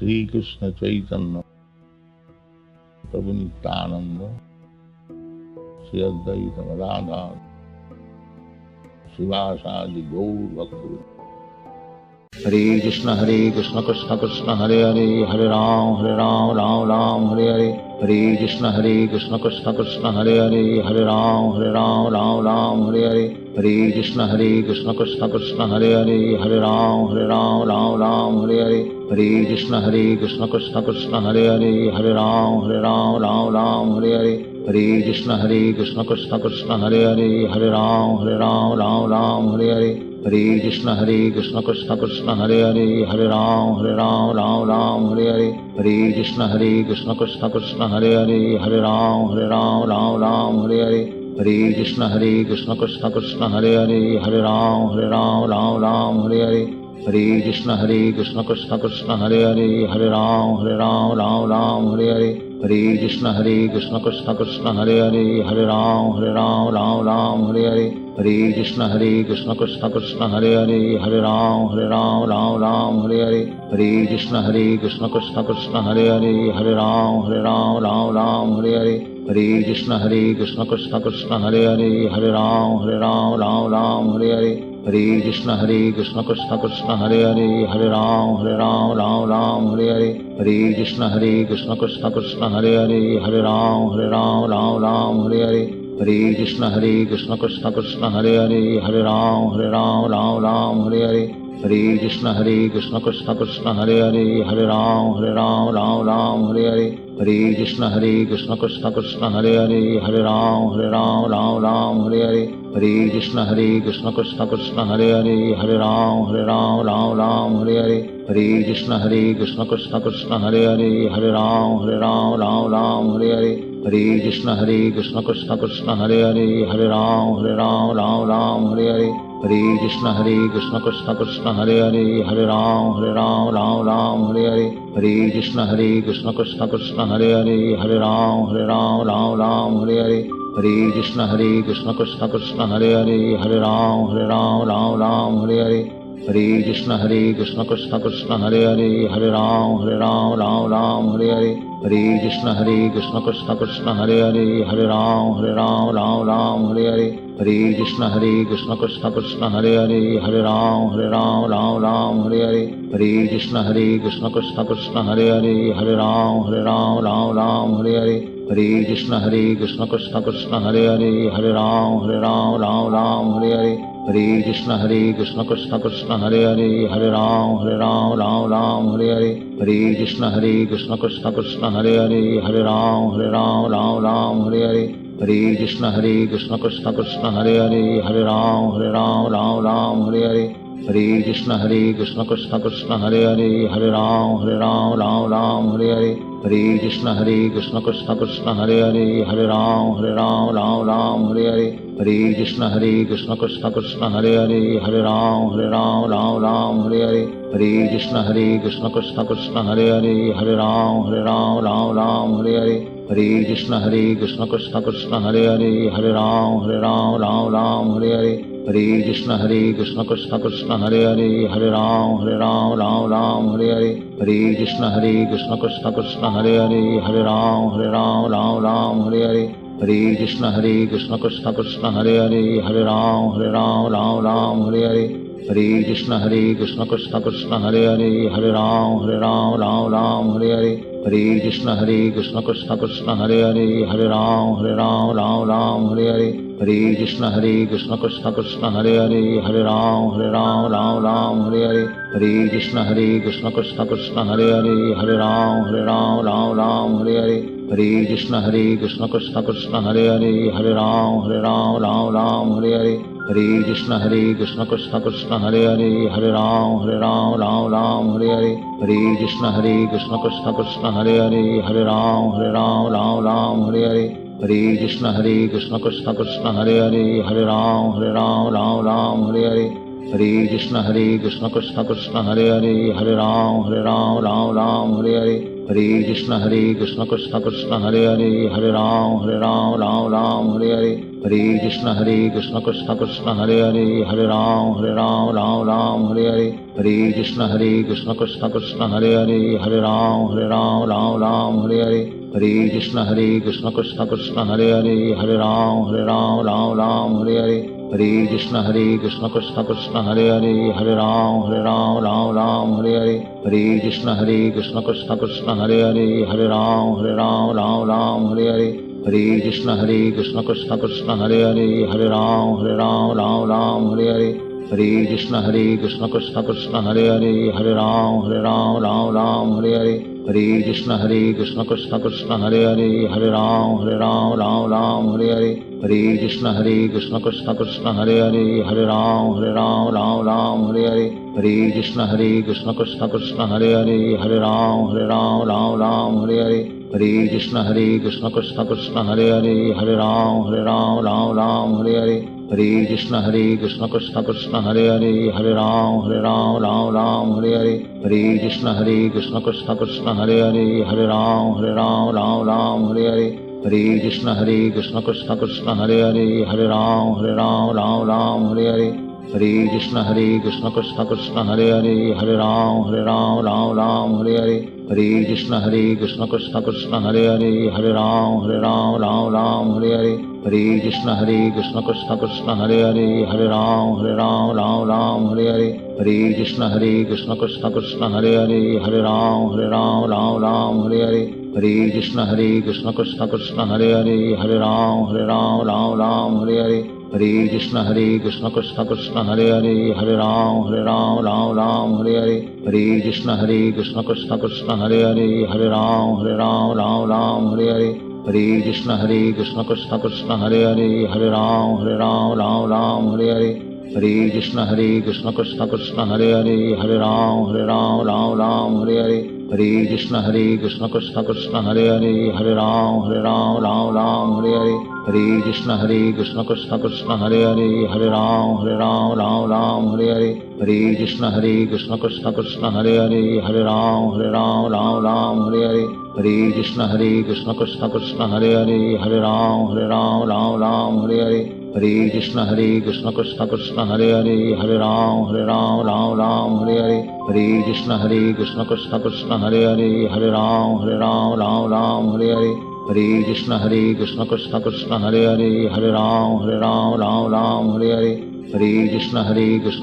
श्री कृष्ण चैतन्य प्रभु नित्यानंद श्री अद्वैत गदाधर शिवासादि गौर भक्त। हरे कृष्ण कृष्ण कृष्ण हरे हरे, हरे राम राम राम हरे हरे। हरे कृष्ण कृष्ण कृष्ण हरे हरे, हरे राम राम राम हरे हरे। हरे कृष्ण कृष्ण कृष्ण हरे हरे, हरे राम राम हरे हरे। हरे कृष्ण कृष्ण कृष्ण हरे हरे, हरे राम राम हरे हरे। हरे कृष्ण कृष्ण कृष्ण हरे हरे, हरे राम राम हरे हरे। हरे कृष्ण कृष्ण कृष्ण हरे हरे, हरे राम राम हरे हरे। हरे कृष्ण कृष्ण कृष्ण हरे हरे, हरे राम राम हरे हरे। हरे कृष्ण कृष्ण कृष्ण हरे हरे, हरे राम हरे हरे। हरे कृष्ण कृष्ण कृष्ण हरे हरे, हरे राम हरे हरे। हरे कृष्ण कृष्ण कृष्ण हरे हरे, हरे राम हरे हरे। हरे कृष्ण कृष्ण कृष्ण हरे हरे, हरे राम हरे हरे। हरे कृष्ण कृष्ण कृष्ण हरे हरे, हरे राम हरे हरे। हरे कृष्ण कृष्ण कृष्ण हरे हरे, हरे राम हरे हरे। हरे कृष्ण कृष्ण कृष्ण हरे हरे, हरे राम हरे हरे। हरे कृष्ण कृष्ण कृष्ण हरे हरे, हरे राम हरे हरे। हरे कृष्ण कृष्ण कृष्ण हरे हरे, हरे राम हरे हरे। हरे कृष्ण कृष्ण कृष्ण हरे हरे, हरे राम हरे हरे। हरे कृष्ण कृष्ण कृष्ण हरे हरे, हरे राम हरे हरे। हरे कृष्ण कृष्ण कृष्ण हरे हरे, हरे राम हरे हरे। हरे कृष्ण कृष्ण कृष्ण हरे हरे, हरे राम हरे हरे। हरे कृष्ण कृष्ण कृष्ण हरे हरे, हरे राम हरे हरे। हरे कृष्ण कृष्ण कृष्ण हरे हरे, हरे राम हरे हरे। हरे कृष्ण कृष्ण कृष्ण हरे हरे, हरे राम हरे हरे। हरे कृष्ण कृष्ण कृष्ण हरे हरे, हरे राम हरे हरे। हरे कृष्ण कृष्ण कृष्ण हरे हरे, हरे राम हरे हरे। हरे कृष्ण कृष्ण कृष्ण हरे हरे, हरे राम हरे हरे। हरे कृष्ण कृष्ण कृष्ण हरे हरे, हरे राम हरे हरे। हरे कृष्ण कृष्ण कृष्ण हरे हरे, हरे राम हरे हरे। हरे कृष्ण कृष्ण कृष्ण हरे हरे, हरे राम हरे हरे। हरे कृष्ण कृष्ण कृष्ण हरे हरे, हरे राम हरे हरे। हरे कृष्ण कृष्ण कृष्ण हरे हरे, हरे राम हरे हरे। हरे कृष्ण कृष्ण कृष्ण हरे हरे, हरे राम हरे हरे। हरे कृष्ण कृष्ण कृष्ण हरे हरे, हरे राम हरे हरे। हरे कृष्ण कृष्ण कृष्ण हरे हरे, हरे राम हरे हरे। हरे कृष्ण कृष्ण कृष्ण हरे हरे, हरे राम हरे हरे। हरे कृष्ण कृष्ण कृष्ण हरे हरे, हरे राम हरे हरे। हरे कृष्ण कृष्ण कृष्ण हरे हरे, हरे राम हरे हरे। हरे कृष्ण कृष्ण कृष्ण हरे हरे, हरे राम हरे हरे। हरे कृष्ण कृष्ण कृष्ण हरे हरे, हरे राम हरे हरे। हरे कृष्ण कृष्ण कृष्ण हरे हरे, हरे राम हरे हरे। हरे कृष्ण कृष्ण कृष्ण हरे हरे, हरे राम हरे हरे। हरे कृष्ण कृष्ण कृष्ण हरे हरे, हरे राम हरे हरे। हरे कृष्ण कृष्ण कृष्ण हरे हरे, हरे राम हरे हरे। हरे कृष्ण कृष्ण कृष्ण हरे हरे, हरे राम हरे हरे। हरे कृष्ण कृष्ण कृष्ण हरे हरे, हरे राम हरे हरे। हरे कृष्ण कृष्ण कृष्ण हरे हरे, हरे राम हरे हरे। हरे कृष्ण कृष्ण कृष्ण हरे हरे, हरे राम हरे हरे। हरे कृष्ण कृष्ण कृष्ण हरे हरे, हरे राम हरे हरे। हरे कृष्ण कृष्ण कृष्ण हरे हरे, हरे राम हरे हरे। हरे कृष्ण कृष्ण कृष्ण हरे हरे, हरे राम हरे हरे। हरे कृष्ण कृष्ण कृष्ण हरे हरे, हरे राम राम राम हरे हरे, हरे कृष्ण कृष्ण कृष्ण हरे हरे, हरे राम राम हरे हरे, हरे कृष्ण कृष्ण कृष्ण हरे हरे, हरे राम राम हरे हरे, हरे कृष्ण कृष्ण कृष्ण हरे हरे, हरे राम राम हरे हरे, हरे कृष्ण कृष्ण कृष्ण हरे हरे, हरे राम हरे हरे, हरे कृष्ण कृष्ण कृष्ण हरे हरे, हरे राम हरे हरे, हरे कृष्ण कृष्ण कृष्ण हरे हरे, हरे राम हरे हरे, हरे कृष्ण कृष्ण कृष्ण हरे हरे, हरे राम हरे हरे, हरे कृष्ण कृष्ण कृष्ण हरे हरे, हरे राम हरे हरे, हरे कृष्ण कृष्ण कृष्ण हरे हरे, हरे राम हरे हरे, हरे कृष्ण कृष्ण कृष्ण हरे हरे, हरे राम हरे हरे, हरे कृष्ण कृष्ण कृष्ण हरे हरे, हरे राम हरे हरे, हरे कृष्ण कृष्ण कृष्ण हरे हरे, हरे राम हरे हरे, हरे कृष्ण कृष्ण कृष्ण हरे हरे, हरे राम हरे हरे, हरे कृष्ण कृष्ण कृष्ण हरे हरे, हरे राम हरे हरे, हरे कृष्ण कृष्ण कृष्ण हरे हरे, हरे राम हरे हरे, हरे कृष्ण कृष्ण कृष्ण हरे हरे, हरे राम हरे हरे, हरे कृष्ण कृष्ण कृष्ण हरे हरे, हरे राम हरे हरे, हरे कृष्ण कृष्ण कृष्ण हरे हरे, हरे राम हरे हरे, हरे कृष्ण कृष्ण कृष्ण हरे हरे, हरे राम हरे हरे, हरे कृष्ण कृष्ण कृष्ण हरे हरे, हरे राम हरे हरे, हरे कृष्ण कृष्ण कृष्ण हरे हरे, हरे राम हरे हरे, हरे कृष्ण कृष्ण कृष्ण हरे हरे, हरे राम हरे हरे, हरे कृष्ण कृष्ण कृष्ण हरे हरे, हरे राम हरे हरे, हरे कृष्ण कृष्ण कृष्ण हरे हरे, हरे राम हरे हरे, हरे कृष्ण कृष्ण कृष्ण हरे हरे, हरे राम हरे हरे, हरे कृष्ण कृष्ण कृष्ण हरे हरे, हरे राम हरे हरे, हरे कृष्ण कृष्ण कृष्ण हरे हरे, हरे राम हरे हरे, हरे कृष्ण कृष्ण कृष्ण हरे हरे, हरे राम हरे हरे, हरे कृष्ण कृष्ण कृष्ण हरे हरे, हरे राम हरे हरे, हरे कृष्ण कृष्ण कृष्ण हरे हरे, हरे राम हरे हरे, हरे कृष्ण कृष्ण कृष्ण हरे हरे, हरे राम हरे हरे, हरे कृष्ण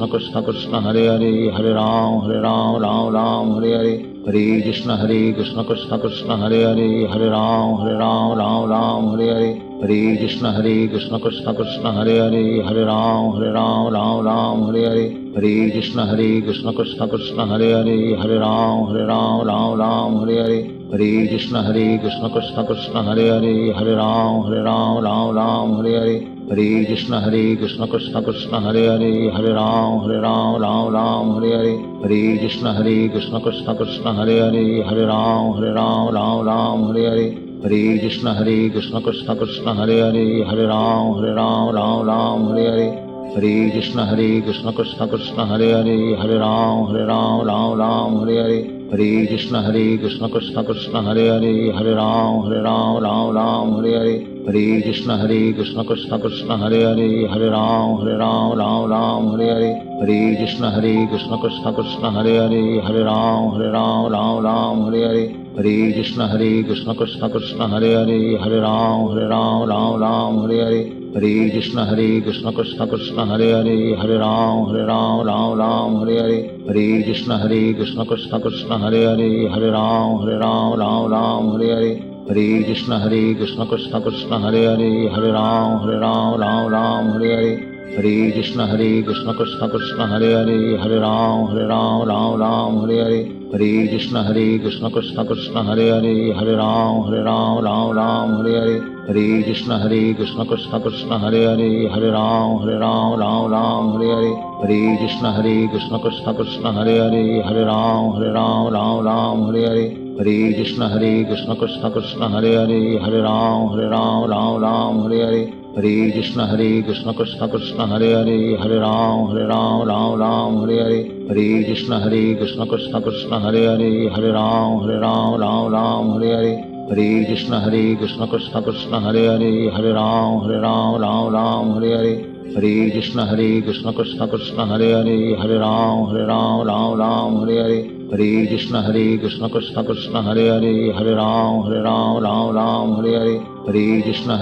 कृष्ण कृष्ण हरे हरे, हरे राम हरे हरे, हरे कृष्ण कृष्ण कृष्ण हरे हरे, हरे राम हरे हरे, हरे कृष्ण कृष्ण कृष्ण हरे हरे, हरे राम हरे हरे, हरे कृष्ण कृष्ण कृष्ण हरे हरे, हरे राम हरे हरे, हरे कृष्ण कृष्ण कृष्ण हरे हरे, हरे राम हरे हरे, हरे कृष्ण कृष्ण कृष्ण हरे हरे, हरे राम हरे हरे, हरे कृष्ण कृष्ण कृष्ण हरे हरे, हरे राम हरे हरे, हरे कृष्ण कृष्ण कृष्ण हरे हरे, हरे राम हरे हरे, हरे कृष्ण कृष्ण कृष्ण हरे हरे, हरे राम हरे हरे, हरे कृष्ण कृष्ण कृष्ण हरे हरे, हरे राम हरे हरे, हरे कृष्ण कृष्ण कृष्ण हरे हरे, हरे राम हरे हरे, हरे कृष्ण कृष्ण कृष्ण हरे हरे, हरे राम हरे हरे, हरे कृष्ण कृष्ण कृष्ण हरे हरे, हरे राम हरे हरे, हरे कृष्ण कृष्ण कृष्ण हरे हरे, हरे राम हरे हरे, हरे कृष्ण कृष्ण कृष्ण हरे हरे, हरे राम हरे हरे, हरे कृष्ण कृष्ण कृष्ण हरे हरे, हरे राम हरे हरे, हरे कृष्ण कृष्ण कृष्ण हरे हरे, हरे राम हरे हरे, हरे कृष्ण कृष्ण कृष्ण हरे हरे, हरे राम हरे हरे, हरे कृष्ण कृष्ण कृष्ण हरे हरे, हरे राम हरे हरे, हरे कृष्ण कृष्ण कृष्ण हरे हरे, हरे राम हरे हरे, हरे कृष्ण कृष्ण कृष्ण हरे हरे, हरे Ram Hare Hare, Hare Krishna Krishna Krishna Hare Hare, Hare Ram Ram Ram Hare Hare, Hare Krishna Krishna Krishna Hare Hare, Hare Ram Ram Ram Hare Hare, Hare Krishna Krishna Krishna Hare Hare, Hare Ram Ram Hare Hare, Hare Krishna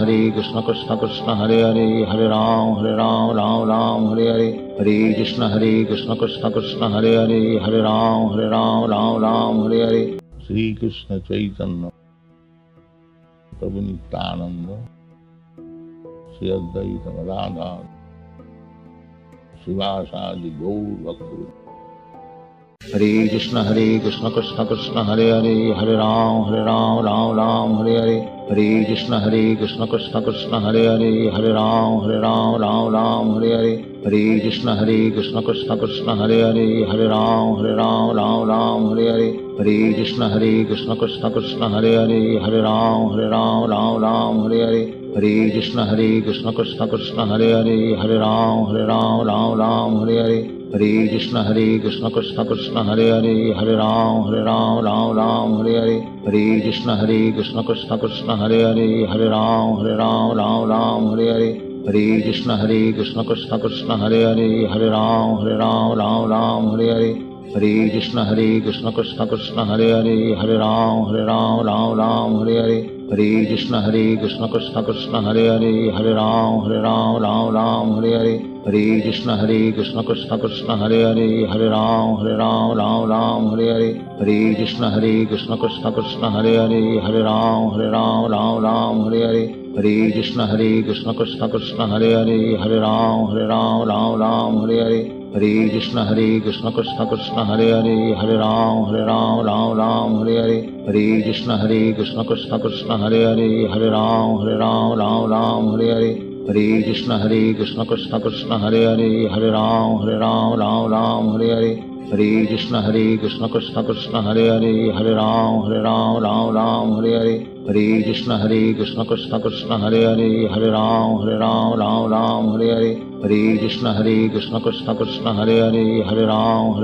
Krishna Krishna Hare Hare, Hare Ram Ram Hare Hare, Hare Krishna Krishna Krishna Hare Hare, Hare Ram Ram Hare Hare. Shri Krishna Chaitanya Prabhu Nityananda Shri Advaita Radha Srivasadi Gaur Bhakta. Hare Krishna Krishna Krishna Hare Hare, Hare Ram Ram Hare Hare, Hare Krishna Krishna Krishna Hare Hare, Hare Ram Ram Hare Hare, Hare Krishna Krishna Krishna Hare Hare, Hare Ram Hare Hare, Hare Krishna Krishna Krishna Hare Hare, Hare Ram Hare Hare, Hare Krishna Krishna Krishna Hare Hare, Hare Ram Hare Hare, Hare Krishna Krishna Krishna Hare Hare, Hare Ram Hare Hare, Hare Krishna Krishna Krishna Hare Hare, Hare Ram Hare Hare, Hare Krishna Krishna Krishna Hare Hare, Hare Ram Hare Hare, Hare Krishna Krishna Krishna Hare Hare, Hare Ram Hare Hare, Hare Krishna Krishna Krishna Hare Hare, Hare Ram Hare Hare, Hare Krishna Krishna Krishna Hare Hare, Hare Ram Hare Hare, Hare Krishna Krishna Krishna Hare Hare, Hare Ram Hare Hare, Hare Krishna Krishna Krishna Hare Hare, Hare Ram Hare Hare, Hare Krishna Krishna Krishna Hare Hare, Hare Ram Hare Hare, Hare Krishna Krishna Krishna Hare Hare, Hare Ram Hare Hare, Hare Krishna Krishna Krishna Hare Hare, Hare Ram Hare Hare, Hare Krishna Krishna Krishna Hare Hare, Hare Ram Hare Hare, Hare Krishna Krishna Krishna Hare Hare, Hare Ram Hare Hare, Hare Krishna Krishna Krishna Hare Hare, Hare Ram Hare Hare, Hare Krishna Krishna Krishna Hare Hare, Hare Ram Hare Hare, Hare Krishna Krishna Krishna Hare Hare, Hare Ram Hare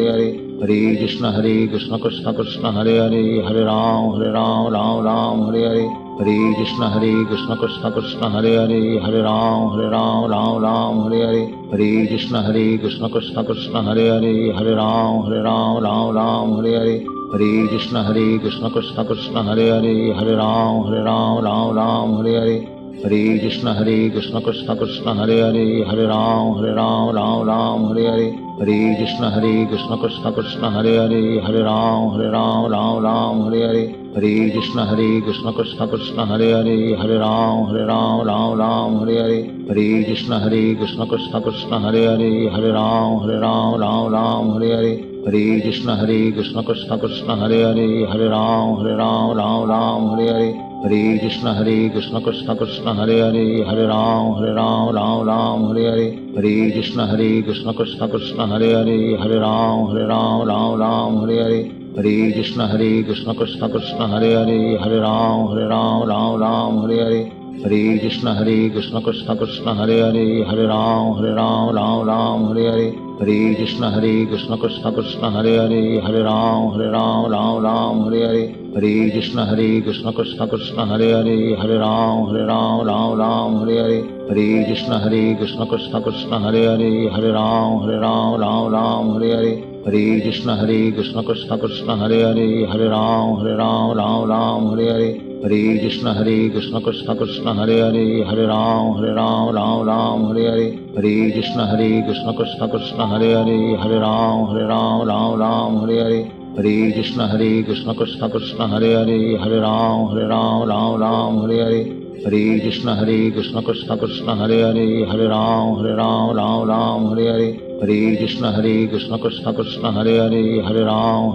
Hare, Hare Krishna Krishna Krishna Hare Hare, Hare Ram Hare Hare, Hare Krishna Krishna Krishna Hare Hare, Hare Ram Hare Hare, Hare Krishna Krishna Krishna Hare Hare, Hare Ram Hare Hare, Hare Krishna Krishna Krishna Hare Hare, Hare Ram Hare Hare, Hare Krishna Krishna Krishna Hare Hare, Hare Ram Hare Hare, Hare Krishna Krishna Krishna Hare Hare, Hare Ram Hare Hare, Hare Krishna Krishna Krishna Hare Hare, Hare Ram Hare Hare, Hare Krishna Krishna Krishna Hare Hare, Hare Ram Hare Hare, Hare Krishna Krishna Krishna Hare Hare, Hare Ram Hare Hare, Hare Krishna Krishna Krishna Hare Hare, Hare Ram Hare Hare, Hare Krishna Krishna Krishna Hare Hare, Hare Ram Hare Hare, Hare Krishna Krishna Krishna Hare Hare, Hare Ram Hare Hare, Hare Krishna Krishna Krishna Hare Hare, Hare Ram Hare Hare, Hare Krishna Krishna Krishna Hare Hare, Hare Ram Hare Hare, Hare Krishna Krishna Krishna Hare Hare, Hare Ram Hare Hare, Hare Krishna Krishna Krishna Hare Hare, Hare Ram Hare Hare, Hare Krishna Krishna Krishna Hare Hare, Hare Ram Hare Hare, Hare Krishna Krishna Krishna Hare Hare, Hare Ram Hare Hare, Hare Krishna Krishna Krishna Hare Hare, Hare Ram Hare Hare, Hare Krishna Krishna Krishna Hare Hare, Hare Ram Hare Hare, Hare Krishna Krishna Krishna Hare Hare, Hare Ram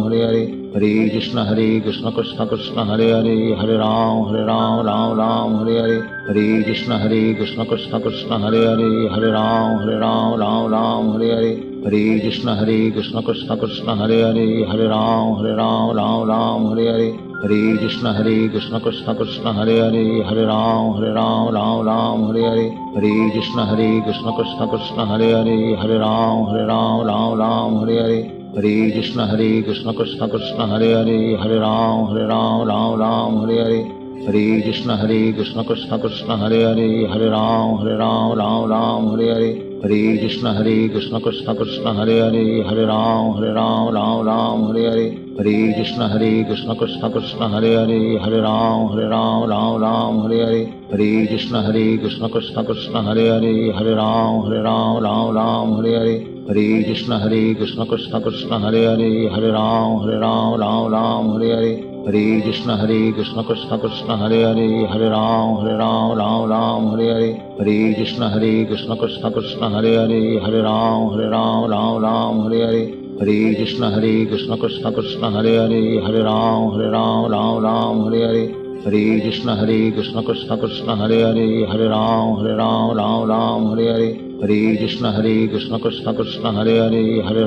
Hare Hare, Hare Krishna Krishna Krishna Hare Hare, Hare Ram Hare Hare, Hare Krishna Krishna Krishna Hare Hare, Hare Ram Hare Hare, Hare Krishna Krishna Krishna Hare Hare, Hare Ram Hare Hare, Hare Krishna Krishna Krishna Hare Hare, Hare Ram Hare Hare, Hare Krishna Krishna Krishna Hare Hare, Hare Hare Hare Hare Ram Ram Ram Hare Hare Hare Krishna Krishna Krishna Hare Hare Hare Ram Ram Hare Hare Hare Krishna Krishna Krishna Hare Hare Hare Ram Ram Hare Hare Hare Krishna Krishna Krishna Hare Hare Hare Ram Ram Hare Hare Hare Krishna Krishna Krishna Hare Hare Hare Ram Ram Hare Hare Hare Krishna Krishna Krishna Hare Hare Hare Ram Ram Hare Hare Hare Krishna Krishna Krishna Hare Hare Hare Ram Ram Hare Hare Hare Krishna Krishna Krishna Hare Hare Hare Ram Ram Hare Hare Hare Krishna Krishna Krishna Hare Hare Hare Ram Ram Hare Hare Hare Krishna Krishna Krishna Hare Hare Hare Ram Ram Hare Hare Hare Krishna Krishna Krishna Hare Hare Hare Ram Ram Hare Hare Hare Krishna Krishna Krishna Hare Hare Hare Ram Ram Hare Hare Hare Krishna Krishna Krishna Hare Hare Hare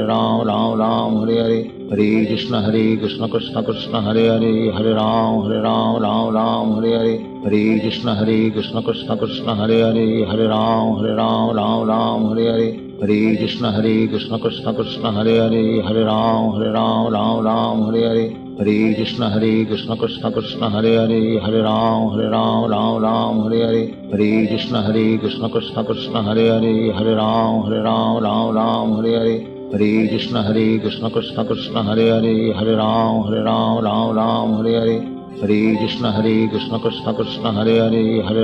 Ram Ram Hare Hare Hare Krishna Krishna Krishna Hare Hare Hare Ram Ram Hare Hare Hare Krishna Krishna Krishna Hare Hare Hare Ram Ram Hare Hare Hare Krishna Krishna Krishna Hare Hare Hare Ram Ram Hare Hare Hare Krishna Krishna Krishna Hare Hare Hare Ram Ram Hare Hare Hare Krishna Krishna Krishna Hare Hare Hare Ram Ram Hare Hare Hare Krishna Krishna Krishna Hare Hare Hare Ram Ram Hare Hare Hare Krishna Krishna Krishna Hare Hare Hare Ram Ram Hare Hare Hare Krishna Krishna Krishna Hare Hare Hare Ram Ram Hare Hare Hare Krishna Krishna Krishna Hare Hare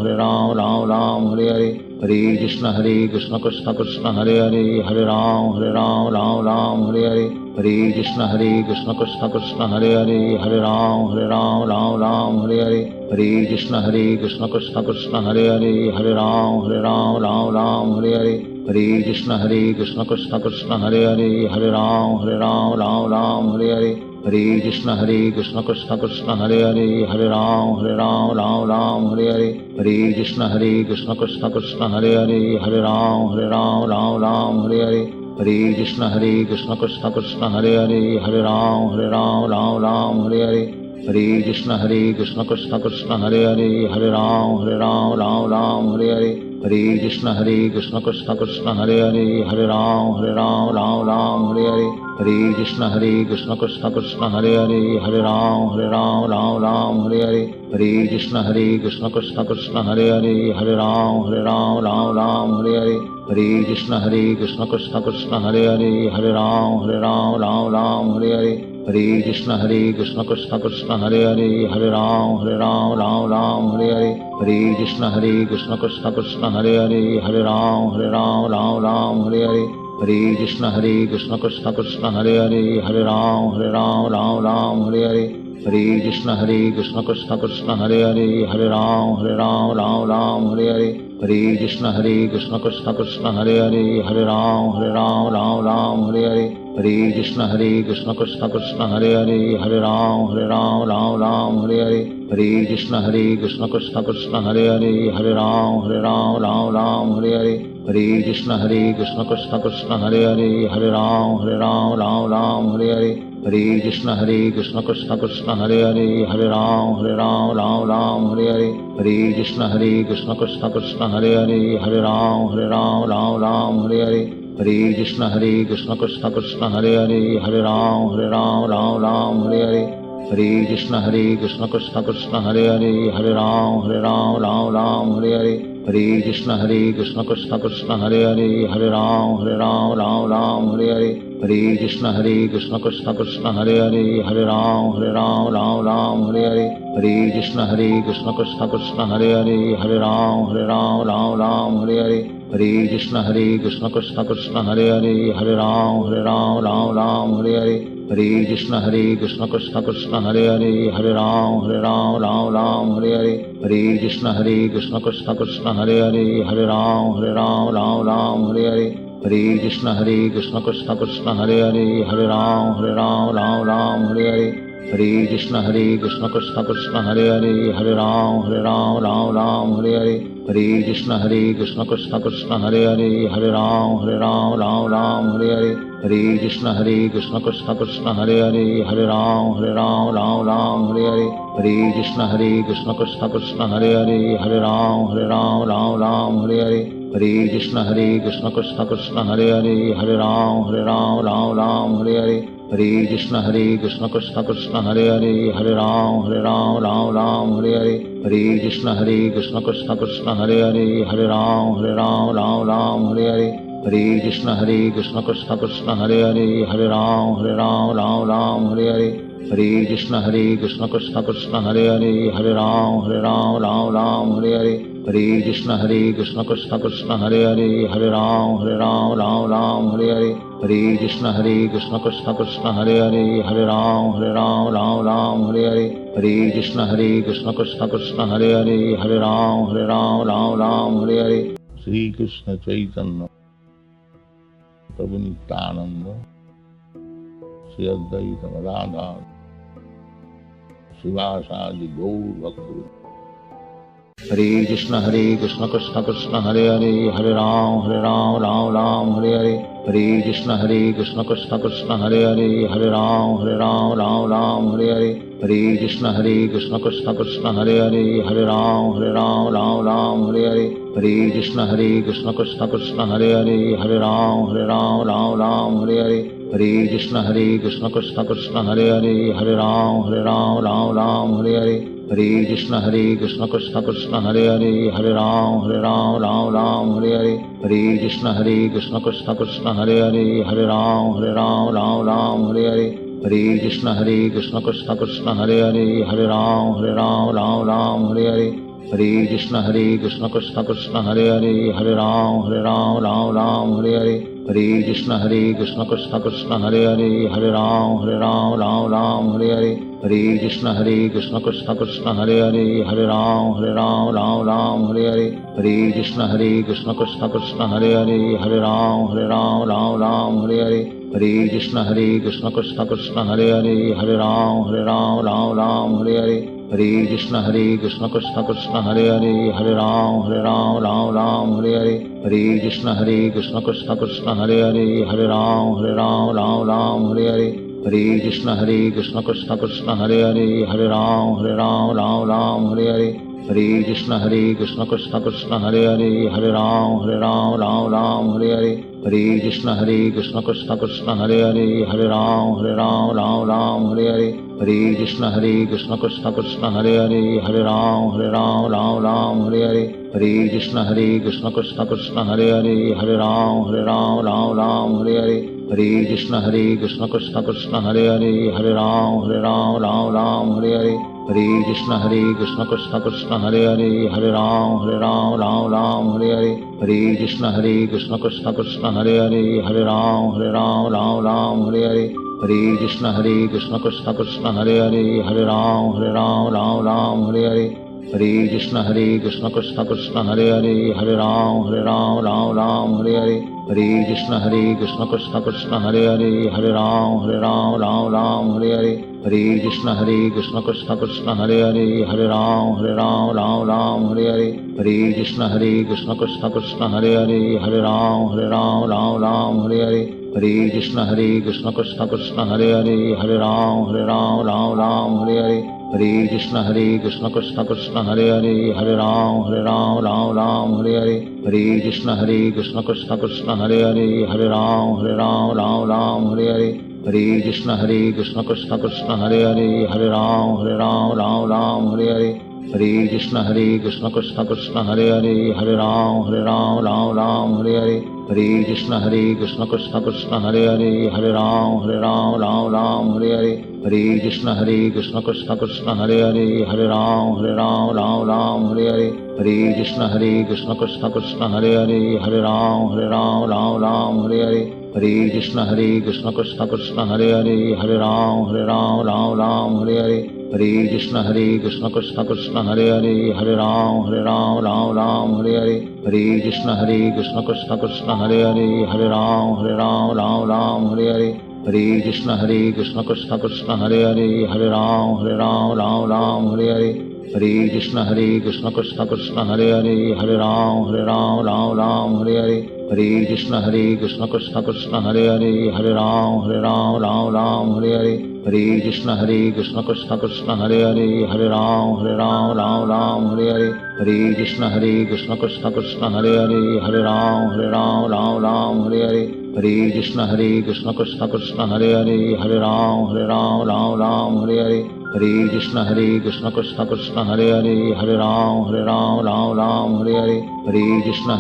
Hare Ram Ram Hare Hare Hare Krishna Krishna Krishna Hare Hare Hare Ram Ram Hare Hare Hare Krishna Krishna Krishna Hare Hare Hare Ram Ram Hare Hare Hare Krishna Krishna Krishna Hare Hare Hare Ram Ram Hare Hare Hare Krishna Krishna Krishna Hare Hare Hare Ram Ram Hare Hare Hare Krishna Krishna Krishna Hare Hare Hare Ram Ram Hare Hare Hare Krishna Krishna Krishna Hare Hare Hare Ram Ram Hare Hare Hare Krishna Krishna Krishna Hare Hare Hare Ram Ram Hare Hare Hare Krishna Krishna Krishna Hare Hare Hare Ram Ram Hare Hare Hare Krishna Krishna Krishna Hare Hare Hare Ram Ram Hare Hare Hare Krishna Krishna Krishna Hare Hare Hare Ram Ram Hare Hare Hare Krishna Krishna Krishna Hare Hare Hare Ram Ram Hare Hare Hare Krishna Krishna Krishna Hare Hare Hare Ram Ram Hare Hare Hare Krishna Krishna Krishna Hare Hare Hare Ram Ram Hare Hare Hare Krishna Krishna Krishna Hare Hare Hare Ram Ram Hare Hare Hare Krishna Krishna Krishna Hare Hare Hare Ram Ram Hare Hare Hare Krishna Krishna Krishna Hare Hare Hare Ram Ram Hare Hare Hare Krishna Krishna Krishna Hare Hare Hare Ram Ram Hare Hare Hare Krishna Krishna Krishna Hare Hare Hare Ram Ram Hare Hare Hare Krishna Krishna Krishna Hare Hare Hare Ram Ram Hare Hare Hare Krishna Krishna Krishna Hare Hare Hare Ram Ram Hare Hare Hare Krishna Krishna Krishna Hare Hare Hare Ram Ram Hare Hare Hare Krishna Krishna Krishna Hare Hare Hare Ram Ram Hare Hare Hare Krishna Krishna Krishna Hare Hare Hare Ram Ram Hare Hare Hare Krishna Krishna Krishna Hare Hare Hare Ram Ram Hare Hare Hare Krishna Krishna Krishna Hare Hare Hare Ram Ram Hare Hare Hare Krishna Krishna Krishna Hare Hare Hare Ram Ram Hare Hare Hare Krishna Krishna Krishna Hare Hare Hare Ram Ram Hare Hare Hare Krishna Krishna Krishna Hare Hare Hare Ram Ram Hare Hare Hare Krishna Krishna Krishna Hare Hare Hare Ram Ram Hare Hare Hare Krishna Krishna Krishna Hare Hare Hare Ram Ram Hare Hare Hare Krishna Krishna Krishna Hare Hare Hare Ram Ram Hare Hare Hare Krishna Krishna Krishna Hare Hare Hare Ram Ram Hare Hare Hare Krishna Krishna Krishna Hare Hare, Hare Ram Ram Ram Hare Hare, Hare Krishna Krishna Krishna Hare Hare, Hare Ram Ram Hare Hare, Hare Krishna Krishna Krishna Hare Hare, Hare Ram Ram Hare Hare, Hare Krishna Krishna Krishna Hare Hare, Hare Ram Ram Hare Hare, Hare Krishna Krishna Krishna Hare Hare, Hare Ram Ram Hare Hare, Hare Krishna Krishna Krishna Hare Hare, Hare Ram Ram Hare Hare, Hare Krishna Krishna Krishna Hare Hare, Hare Ram Ram Hare Hare, Hare Krishna Krishna Krishna Hare Hare, Hare Ram Ram Hare Hare. Shri Krishna Chaitanya Prabhu Nityananda Shri Advaita Radha Srivasadi Gaur Bhakta. Hare Krishna Krishna Krishna Hare Hare, Hare Ram Ram Hare Hare, Hare Krishna Krishna Krishna Hare Hare, Hare Ram Ram Hare Hare, Hare Krishna Krishna Krishna Hare Hare, Hare Ram Ram Hare Hare, Hare Krishna Krishna Krishna Hare Hare, Hare Ram Ram Hare Hare, Hare Krishna Krishna Krishna Hare Hare, Hare Ram Ram Hare Hare, Hare Krishna Krishna Krishna Hare Hare, Hare Ram Ram Hare Hare, Hare Krishna Krishna Krishna Hare Hare, Hare Ram Ram Hare Hare, Hare Krishna Krishna Krishna Hare Hare, Hare Ram Ram Hare Hare, Hare Krishna Krishna Krishna Hare Hare, Hare Ram Ram Hare Hare, Hare Krishna Krishna Krishna Hare Hare, Hare Ram Ram Hare Hare, Hare Krishna Krishna Krishna Hare Hare, Hare Ram Ram Hare Hare, Hare Krishna Krishna Krishna Hare Hare, Hare Ram Ram Hare Hare, Hare Krishna Krishna Krishna Hare Hare, Hare Ram Ram Hare Hare, Hare Krishna Krishna Krishna Hare Hare, Hare Ram Ram Hare Hare, Hare Krishna Krishna Krishna Hare Hare, Hare Ram Ram Hare Hare, Hare Krishna Krishna Krishna Hare Hare, Hare Ram Ram Hare Hare, Hare Krishna Krishna Krishna Hare Hare, Hare Ram Ram Hare Hare, Hare Krishna Krishna Krishna Hare Hare, Hare Ram Ram Hare Hare, Hare Krishna Krishna Krishna Hare Hare, Hare Ram Ram Hare Hare, Hare Krishna Krishna Krishna Hare Hare, Hare Ram Ram Hare Hare, Hare Krishna Krishna Krishna Hare Hare, Hare Ram Ram Hare Hare, Hare Krishna Krishna Krishna Hare Hare, Hare Ram Ram Hare Hare, Hare Krishna Krishna Krishna Hare Hare, Hare Ram Ram Hare Hare, Hare Krishna Krishna Krishna Hare Hare, Hare Ram Ram Hare Hare, Hare Krishna Krishna Krishna Hare Hare, Hare Ram Ram Hare Hare, Hare Krishna Krishna Krishna Hare Hare, Hare Ram Ram Hare Hare, Hare Krishna Krishna Krishna Hare Hare, Hare Ram Ram Hare Hare, Hare Krishna Krishna Krishna Hare Hare, Hare Ram Ram Hare Hare, Hare Krishna Krishna Krishna Hare Hare, Hare Ram Ram Hare Hare, Hare Krishna Krishna Krishna Hare Hare, Hare Ram Ram Hare Hare, Hare Krishna Krishna Krishna Hare Hare, Hare Ram Ram Hare Hare, Hare Krishna Krishna Krishna Hare Hare, Hare Ram Ram Hare Hare, Hare Krishna Krishna Krishna Hare Hare, Hare Ram Ram Hare Hare, Hare Krishna Krishna Krishna Hare Hare, Hare Ram Ram Hare Hare, Hare Krishna Krishna Krishna Hare Hare, Hare Ram Ram Hare Hare, Hare Krishna Krishna Krishna Hare Hare, Hare Ram Ram Hare Hare, Hare Krishna Krishna Krishna Hare Hare, Hare Ram Ram Hare Hare, Hare Krishna Krishna Krishna Hare Hare, Hare Ram Ram Hare Hare, Hare Krishna Krishna Krishna Hare Hare, Hare Ram Ram Hare Hare, हरे कृष्ण कृष्ण कृष्ण हरे हरे, हरे राम राम राम हरे हरे, हरे कृष्ण कृष्ण कृष्ण हरे हरे, हरे राम राम हरे हरे, हरे कृष्ण कृष्ण कृष्ण हरे हरे, हरे राम राम हरे हरे, हरे कृष्ण कृष्ण कृष्ण हरे हरे, हरे राम राम हरे हरे, हरे कृष्ण कृष्ण कृष्ण हरे हरे, हरे राम राम हरे हरे, हरे कृष्ण कृष्ण कृष्ण हरे हरे, हरे राम हरे हरे, हरे कृष्ण कृष्ण कृष्ण हरे हरे, हरे राम हरे हरे, हरे कृष्ण कृष्ण कृष्ण हरे हरे, हरे राम हरे हरे, हरे कृष्ण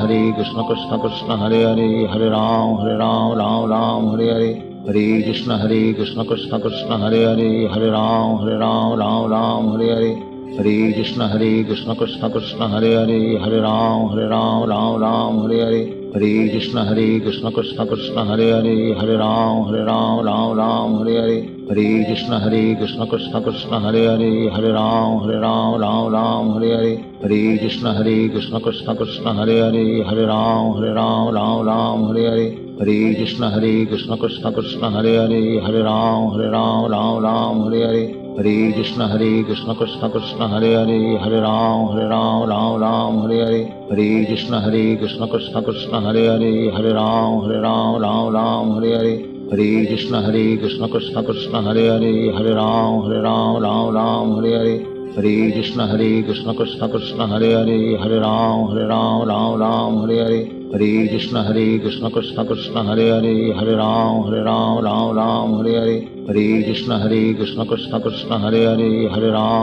कृष्ण कृष्ण हरे हरे, हरे राम हरे हरे, हरे कृष्ण कृष्ण कृष्ण हरे हरे, हरे राम हरे हरे, हरे कृष्ण कृष्ण कृष्ण हरे हरे, हरे राम हरे हरे, हरे कृष्ण कृष्ण कृष्ण हरे हरे, हरे राम हरे हरे, हरे कृष्ण कृष्ण कृष्ण हरे हरे, हरे राम हरे हरे, हरे कृष्ण कृष्ण कृष्ण हरे हरे, हरे राम हरे हरे, हरे कृष्ण कृष्ण कृष्ण हरे हरे, हरे राम हरे हरे, हरे कृष्ण कृष्ण कृष्ण हरे हरे, हरे राम हरे हरे, हरे कृष्ण कृष्ण कृष्ण हरे हरे, हरे राम हरे हरे, हरे कृष्ण कृष्ण कृष्ण हरे हरे, हरे राम हरे हरे, हरे कृष्ण कृष्ण कृष्ण हरे हरे, हरे राम हरे हरे, हरे कृष्ण कृष्ण कृष्ण हरे हरे, हरे राम हरे हरे, हरे कृष्ण कृष्ण कृष्ण हरे हरे, हरे राम हरे हरे, हरे कृष्ण कृष्ण कृष्ण हरे हरे, हरे राम हरे हरे, हरे कृष्ण कृष्ण कृष्ण हरे हरे, हरे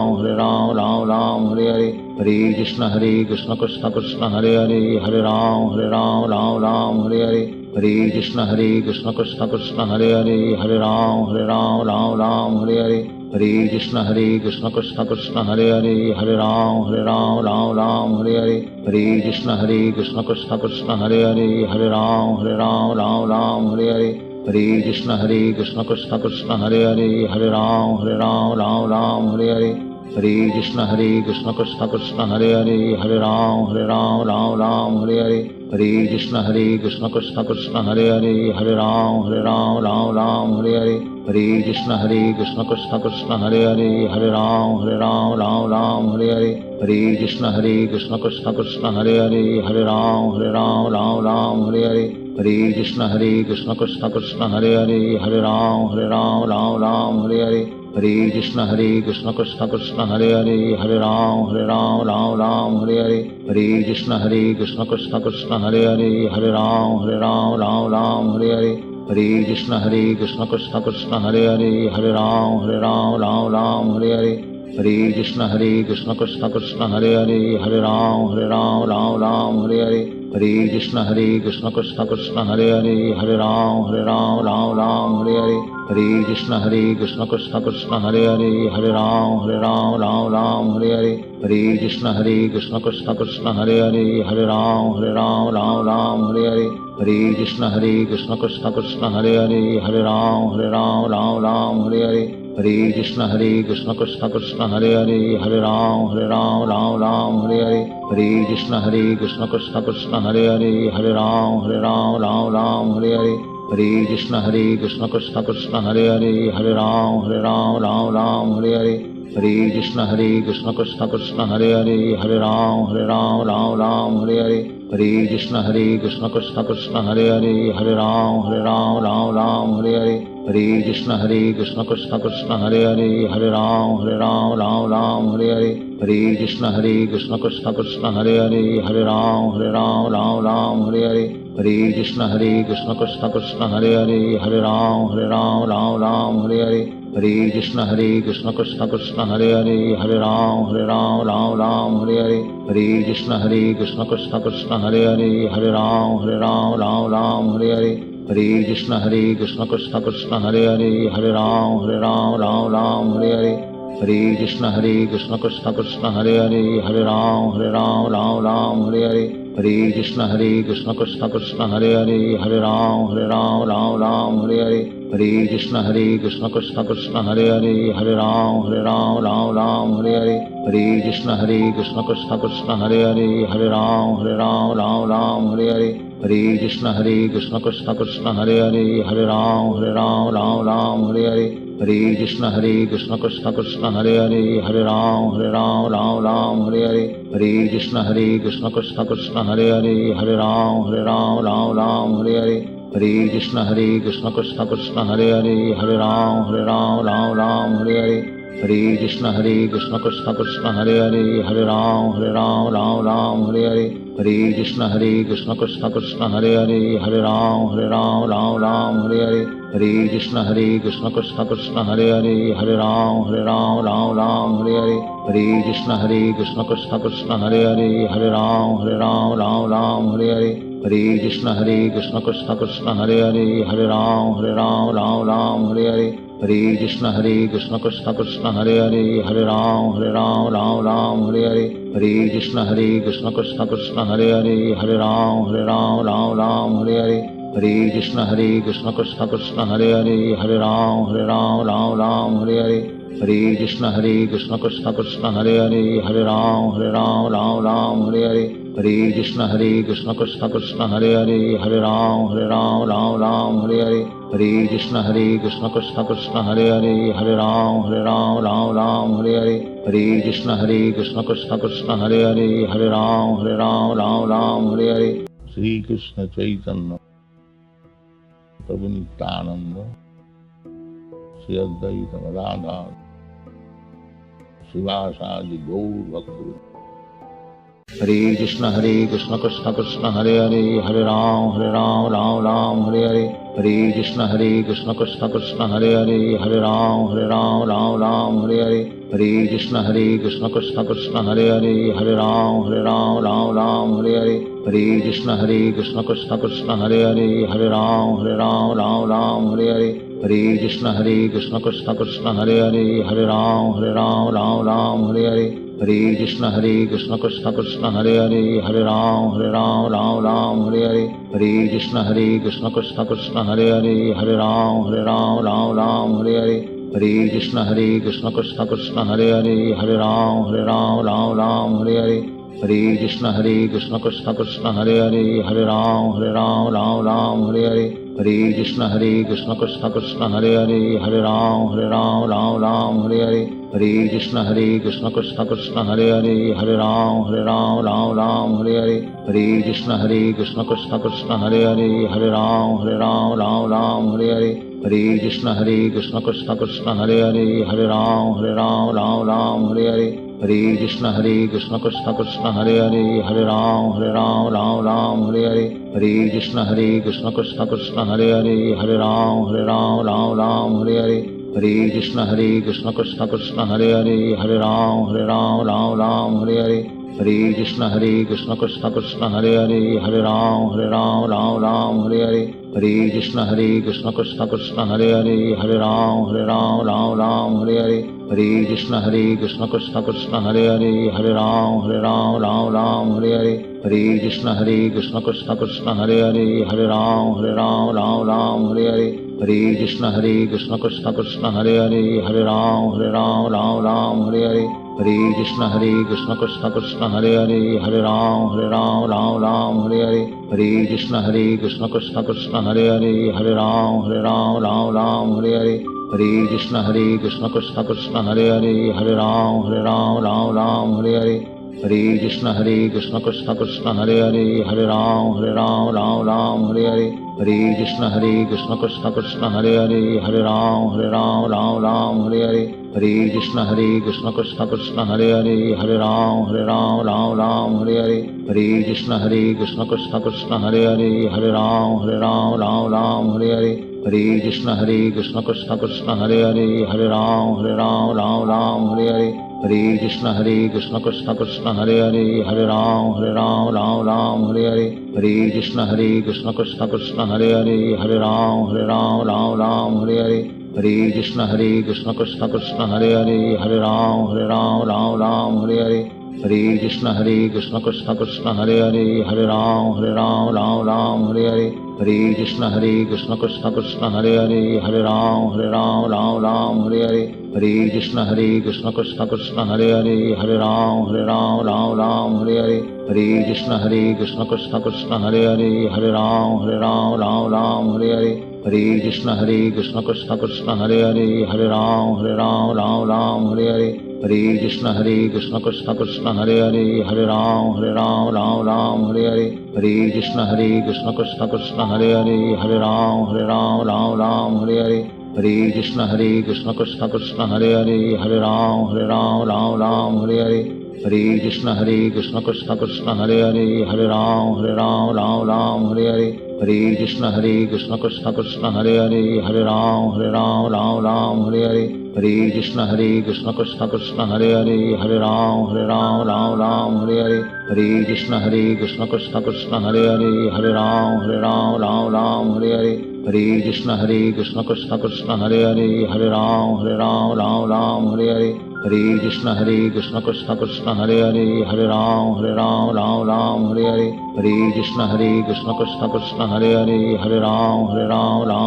राम हरे हरे, हरे कृष्ण कृष्ण कृष्ण हरे हरे, हरे राम हरे हरे, हरे कृष्ण कृष्ण कृष्ण हरे हरे, हरे राम हरे हरे, हरे कृष्ण कृष्ण कृष्ण हरे हरे, हरे राम हरे हरे, हरे कृष्ण कृष्ण कृष्ण हरे हरे, हरे राम हरे हरे, हरे कृष्ण कृष्ण कृष्ण हरे हरे, हरे राम हरे हरे, हरे कृष्ण कृष्ण कृष्ण हरे हरे, हरे राम हरे हरे, हरे कृष्ण कृष्ण कृष्ण हरे हरे, हरे राम हरे हरे, हरे कृष्ण कृष्ण कृष्ण हरे हरे, हरे राम हरे हरे, हरे कृष्ण कृष्ण कृष्ण हरे हरे, हरे राम हरे हरे, हरे कृष्ण कृष्ण कृष्ण हरे हरे, हरे राम हरे हरे, हरे कृष्ण कृष्ण कृष्ण हरे हरे, हरे राम हरे हरे, हरे कृष्ण कृष्ण कृष्ण हरे हरे, हरे राम हरे हरे, हरे कृष्ण कृष्ण कृष्ण हरे हरे, हरे राम हरे हरे, हरे कृष्ण कृष्ण कृष्ण हरे हरे, हरे राम हरे हरे, हरे कृष्ण कृष्ण कृष्ण हरे हरे, हरे राम हरे हरे, हरे कृष्ण कृष्ण कृष्ण हरे हरे, हरे राम हरे हरे, हरे कृष्ण कृष्ण कृष्ण हरे हरे, हरे राम हरे हरे, हरे कृष्ण कृष्ण कृष्ण हरे हरे, हरे राम हरे हरे, हरे कृष्ण कृष्ण कृष्ण हरे हरे, हरे राम हरे हरे, हरे कृष्ण कृष्ण कृष्ण हरे हरे, हरे राम हरे हरे, हरे कृष्ण कृष्ण कृष्ण हरे हरे, हरे राम हरे हरे, हरे कृष्ण कृष्ण कृष्ण हरे हरे, हरे राम हरे हरे, हरे कृष्ण कृष्ण कृष्ण हरे हरे, हरे राम हरे हरे, हरे कृष्ण कृष्ण कृष्ण हरे हरे, हरे राम हरे हरे, हरे कृष्ण कृष्ण कृष्ण हरे हरे, हरे राम हरे हरे, हरे कृष्ण कृष्ण कृष्ण हरे हरे, हरे Ram Hare Hare, Hare Krishna Krishna Krishna Hare Hare, Hare Ram Ram Ram Hare Hare, Hare Krishna Krishna Krishna Hare Hare, Hare Ram Ram Ram Hare Hare, Hare Krishna Krishna Krishna Hare Hare, Hare Ram Ram Ram Hare Hare, Hare Krishna Krishna Krishna Hare Hare, Hare Ram Ram Ram Hare Hare, Hare Krishna Krishna Krishna Hare Hare, Hare Ram Ram Ram Hare Hare, Hare Krishna Krishna Krishna Hare Hare, Hare Ram Ram Hare Hare, Hare Krishna Krishna Krishna Hare Hare, Hare Ram Ram Hare Hare, Hare Krishna Krishna Krishna Hare Hare, Hare Ram Ram Hare Hare, Hare Krishna Krishna Krishna Hare Hare, Hare Ram Ram Hare Hare, Hare Krishna Krishna Krishna Hare Hare, Hare Ram Ram Hare Hare, Hare Krishna Krishna Krishna Hare Hare, Hare Ram Ram Hare Hare, Hare Krishna Krishna Krishna Hare Hare, Hare Ram Ram Hare Hare, Hare Krishna Krishna Krishna Hare Hare, Hare Ram Ram Hare Hare, Hare Krishna Krishna Krishna Hare Hare, Hare Ram Ram Hare Hare, Hare Krishna Krishna Krishna Hare Hare, Hare Ram Ram Hare Hare, Hare Krishna Krishna Krishna Hare Hare, Hare Ram Ram Hare Hare, Hare Krishna Krishna Krishna Hare Hare, Hare Ram Ram Hare Hare, Hare Krishna Krishna Krishna Hare Hare, Hare Ram Ram Hare Hare, Hare Krishna Krishna Krishna Hare Hare, Hare Ram Ram Hare Hare, Hare Krishna Krishna Krishna Hare Hare, Hare Ram Hare Hare, Shri Krishna Chaitanya Prabhu Nityananda, Shri Advaita Radha, Srivasadi Gaur Bhakta, Hare Krishna Krishna Krishna Hare Hare, Hare Ram Hare Hare, Hare Krishna Krishna Krishna Hare Hare, Hare Ram Hare Hare, Hare Krishna Krishna Krishna Hare Hare, Hare Ram Hare Hare, Hare Krishna Krishna Krishna Hare Hare, Hare Ram Hare Hare, Hare Krishna Krishna Krishna Hare Hare, Hare Ram Hare Hare, Hare Krishna Krishna Krishna Hare Hare, Hare Ram Hare Hare, Hare Krishna Krishna Krishna Hare Hare, Hare Ram Hare Hare, Hare Krishna Krishna Krishna Hare Hare, Hare Ram Hare Hare, Hare Krishna Krishna Krishna Hare Hare, Hare Ram Hare Hare, Hare Krishna Krishna Krishna Hare Hare, Hare Ram Hare Hare, Hare Krishna Krishna Krishna Hare Hare, Hare Ram Hare Hare, Hare Krishna Krishna Krishna Hare Hare, Hare Ram Hare Hare, Hare Krishna Krishna Krishna Hare Hare, Hare Ram Hare Hare, Hare Krishna Krishna Krishna Hare Hare, Hare Ram Hare Hare, Hare Krishna Krishna Krishna Hare Hare, Hare Ram Hare Hare, Hare Krishna Krishna Krishna Hare Hare, Hare Ram Hare Hare, Hare Krishna Krishna Krishna Hare Hare, Hare Ram Hare Hare, Hare Krishna Krishna Krishna Hare Hare, Hare Ram Hare Hare, Hare Krishna Krishna Krishna Hare Hare, Hare Ram Hare Hare, Hare Krishna Krishna Krishna Hare Hare, Hare Ram Hare Hare, Hare Krishna Krishna Krishna Hare Hare, Hare Ram Hare Hare, Hare Krishna Krishna Krishna Hare Hare, Hare Ram Hare Hare, Hare Krishna Krishna Krishna Hare Hare, Hare Ram Hare Hare, Hare Krishna Krishna Krishna Hare Hare, Hare Ram Hare Hare, Hare Krishna Krishna Krishna Hare Hare, Hare Ram Hare Hare, Hare Krishna Krishna Krishna Hare Hare, Hare Ram Hare Hare, Hare Krishna Krishna Krishna Hare Hare, Hare Ram Hare Hare, Hare Krishna Krishna Krishna Hare Hare, Hare Ram Hare Hare, Hare Krishna Krishna Krishna Hare Hare, Hare Ram Hare Hare, हरे कृष्ण कृष्ण कृष्ण हरे हरे, हरे राम राम राम हरे हरे, हरे कृष्ण कृष्ण कृष्ण हरे हरे, हरे राम राम हरे हरे, हरे कृष्ण कृष्ण कृष्ण हरे हरे, हरे राम राम हरे हरे, हरे कृष्ण कृष्ण कृष्ण हरे हरे, हरे राम राम हरे हरे, हरे कृष्ण कृष्ण कृष्ण हरे हरे, हरे राम राम हरे हरे, हरे कृष्ण कृष्ण कृष्ण हरे हरे, हरे राम राम हरे हरे, हरे कृष्ण कृष्ण कृष्ण हरे हरे, हरे राम राम हरे हरे, हरे कृष्ण कृष्ण कृष्ण हरे हरे, हरे राम हरे हरे, हरे कृष्ण कृष्ण कृष्ण हरे हरे, हरे राम हरे हरे, हरे कृष्ण कृष्ण कृष्ण हरे हरे, हरे राम हरे हरे, हरे कृष्ण कृष्ण कृष्ण हरे हरे, हरे राम हरे हरे, हरे कृष्ण कृष्ण कृष्ण हरे हरे, हरे राम हरे हरे, हरे कृष्ण कृष्ण कृष्ण हरे हरे, हरे राम हरे हरे, हरे कृष्ण कृष्ण कृष्ण हरे हरे, हरे राम हरे हरे, हरे कृष्ण कृष्ण कृष्ण हरे हरे, हरे राम हरे हरे, हरे कृष्ण कृष्ण कृष्ण हरे हरे, हरे राम हरे हरे, हरे कृष्ण कृष्ण कृष्ण हरे हरे, हरे राम हरे हरे, हरे कृष्ण कृष्ण कृष्ण हरे हरे, हरे राम हरे हरे, हरे कृष्ण कृष्ण कृष्ण हरे हरे, हरे राम हरे हरे, हरे कृष्ण कृष्ण कृष्ण हरे हरे, हरे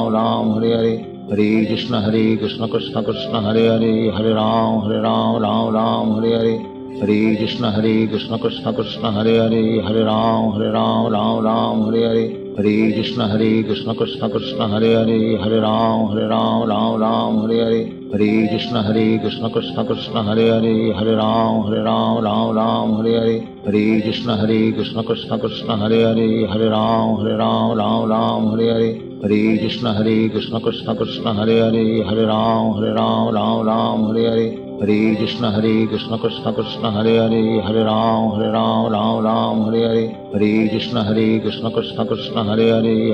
राम हरे हरे, हरे कृष्ण कृष्ण कृष्ण हरे हरे, हरे राम हरे हरे, हरे कृष्ण कृष्ण कृष्ण हरे हरे, हरे राम हरे हरे, हरे कृष्ण कृष्ण कृष्ण हरे हरे, हरे राम हरे हरे, हरे कृष्ण कृष्ण कृष्ण हरे हरे, हरे राम हरे हरे, हरे कृष्ण कृष्ण कृष्ण हरे हरे, हरे राम हरे हरे, हरे कृष्ण कृष्ण कृष्ण हरे हरे, हरे राम हरे हरे, हरे कृष्ण कृष्ण कृष्ण हरे हरे, हरे राम हरे हरे, हरे कृष्ण कृष्ण कृष्ण हरे हरे, हरे राम हरे हरे, हरे कृष्ण कृष्ण कृष्ण हरे हरे, हरे राम हरे हरे, हरे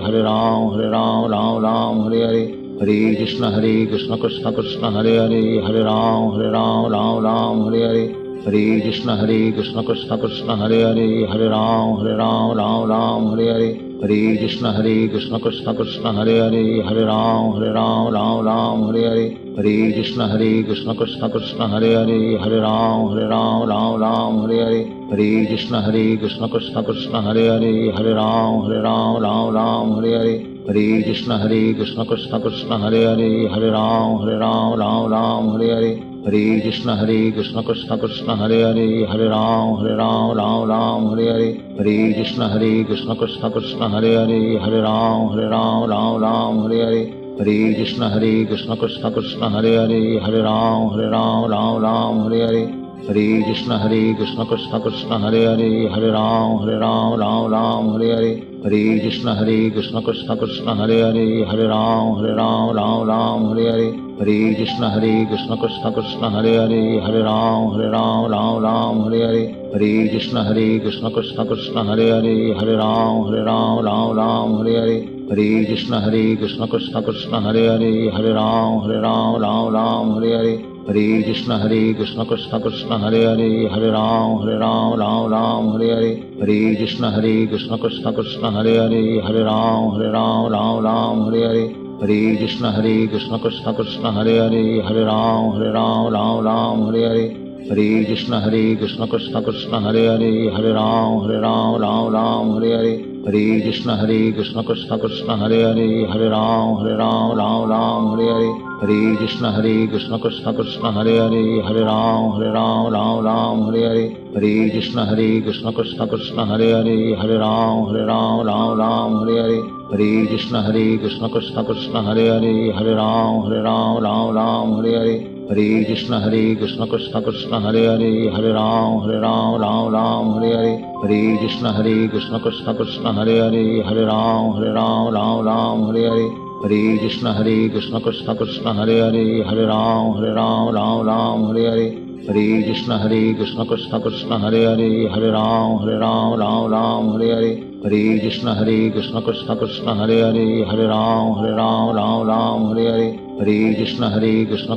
कृष्ण कृष्ण कृष्ण हरे हरे, हरे राम हरे हरे, हरे कृष्ण कृष्ण कृष्ण हरे हरे, हरे राम हरे हरे, हरे कृष्ण कृष्ण कृष्ण हरे हरे, हरे राम हरे हरे, हरे कृष्ण कृष्ण कृष्ण हरे हरे, हरे राम हरे हरे, हरे कृष्ण कृष्ण कृष्ण हरे हरे, हरे राम हरे हरे, हरे कृष्ण कृष्ण कृष्ण हरे हरे, हरे राम हरे हरे, हरे कृष्ण कृष्ण कृष्ण हरे हरे, हरे राम हरे हरे, हरे कृष्ण कृष्ण कृष्ण हरे हरे, हरे राम हरे हरे, हरे कृष्ण कृष्ण कृष्ण हरे हरे, हरे राम हरे हरे, हरे कृष्ण कृष्ण कृष्ण हरे हरे, हरे राम हरे हरे, हरे कृष्ण कृष्ण कृष्ण हरे हरे, हरे राम हरे हरे, हरे कृष्ण कृष्ण कृष्ण हरे हरे, हरे राम हरे हरे, हरे कृष्ण कृष्ण कृष्ण हरे हरे, हरे राम हरे हरे, हरे कृष्ण कृष्ण कृष्ण हरे हरे, हरे राम हरे हरे, हरे कृष्ण कृष्ण कृष्ण हरे हरे, हरे राम हरे हरे, हरे कृष्ण कृष्ण कृष्ण हरे हरे, हरे राम हरे हरे, हरे कृष्ण कृष्ण कृष्ण हरे हरे, हरे राम हरे हरे, हरे कृष्ण कृष्ण कृष्ण हरे हरे, हरे राम हरे हरे, हरे कृष्ण कृष्ण कृष्ण हरे हरे, हरे राम हरे हरे, हरे कृष्ण कृष्ण कृष्ण हरे हरे, हरे राम हरे हरे, हरे कृष्ण कृष्ण कृष्ण हरे हरे, हरे राम हरे हरे, हरे कृष्ण कृष्ण कृष्ण हरे हरे, हरे राम हरे हरे, हरे कृष्ण कृष्ण कृष्ण हरे हरे, हरे राम हरे हरे, हरे कृष्ण कृष्ण कृष्ण हरे हरे, हरे राम हरे हरे, हरे कृष्ण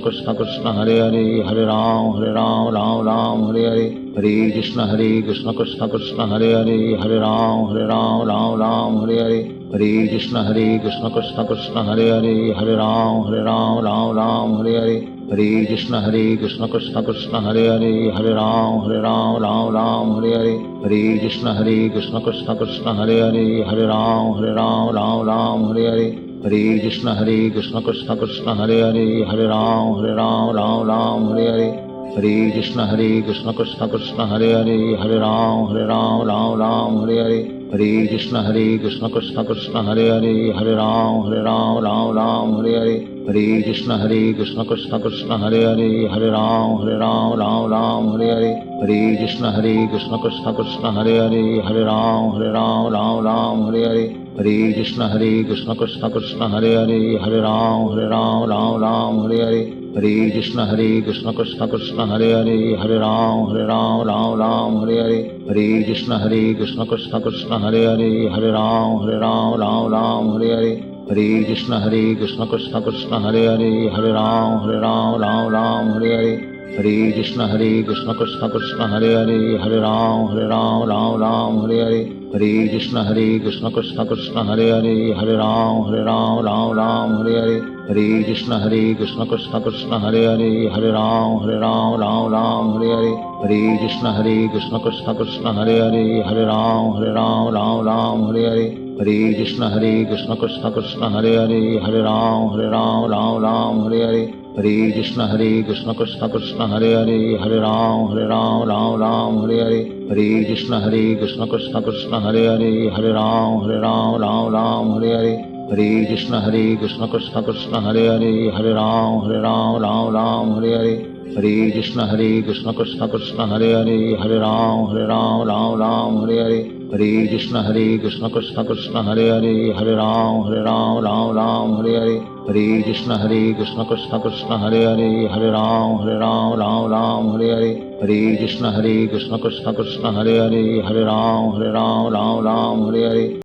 कृष्ण कृष्ण हरे हरे, हरे राम राम राम हरे हरे, हरे कृष्ण कृष्ण कृष्ण हरे हरे, हरे राम राम हरे हरे, हरे कृष्ण कृष्ण कृष्ण हरे हरे, हरे राम राम हरे हरे, हरे कृष्ण कृष्ण कृष्ण हरे हरे, हरे राम राम हरे हरे, हरे कृष्ण कृष्ण कृष्ण हरे हरे, हरे राम हरे हरे, हरे कृष्ण कृष्ण कृष्ण हरे हरे, हरे राम हरे हरे, हरे कृष्ण कृष्ण कृष्ण हरे हरे, हरे राम हरे हरे, हरे कृष्ण कृष्ण कृष्ण हरे हरे, हरे राम हरे हरे, हरे कृष्ण कृष्ण कृष्ण हरे हरे, हरे राम हरे हरे, हरे कृष्ण कृष्ण कृष्ण हरे हरे, हरे राम हरे हरे, हरे कृष्ण कृष्ण कृष्ण हरे हरे, हरे राम हरे हरे, हरे कृष्ण कृष्ण कृष्ण हरे हरे, हरे राम हरे हरे, हरे कृष्ण कृष्ण कृष्ण हरे हरे, हरे राम हरे हरे, हरे कृष्ण कृष्ण कृष्ण हरे हरे, हरे राम हरे हरे, हरे कृष्ण कृष्ण कृष्ण हरे हरे, हरे राम हरे हरे, हरे कृष्ण कृष्ण कृष्ण हरे हरे, हरे राम हरे हरे, हरे कृष्ण कृष्ण कृष्ण हरे हरे, हरे राम हरे हरे, हरे कृष्ण कृष्ण कृष्ण हरे हरे, हरे राम हरे हरे, हरे कृष्ण कृष्ण कृष्ण हरे हरे, हरे राम हरे हरे, हरे कृष्ण कृष्ण कृष्ण हरे हरे, हरे राम हरे हरे, हरे कृष्ण कृष्ण कृष्ण हरे हरे, हरे राम हरे हरे, हरे कृष्ण कृष्ण कृष्ण हरे हरे, हरे राम हरे हरे, हरे कृष्ण कृष्ण कृष्ण हरे हरे, हरे राम हरे हरे, हरे कृष्ण कृष्ण कृष्ण हरे हरे, हरे राम हरे हरे, हरे कृष्ण कृष्ण कृष्ण हरे हरे, हरे राम हरे हरे, हरे कृष्ण कृष्ण कृष्ण हरे हरे, हरे राम हरे हरे,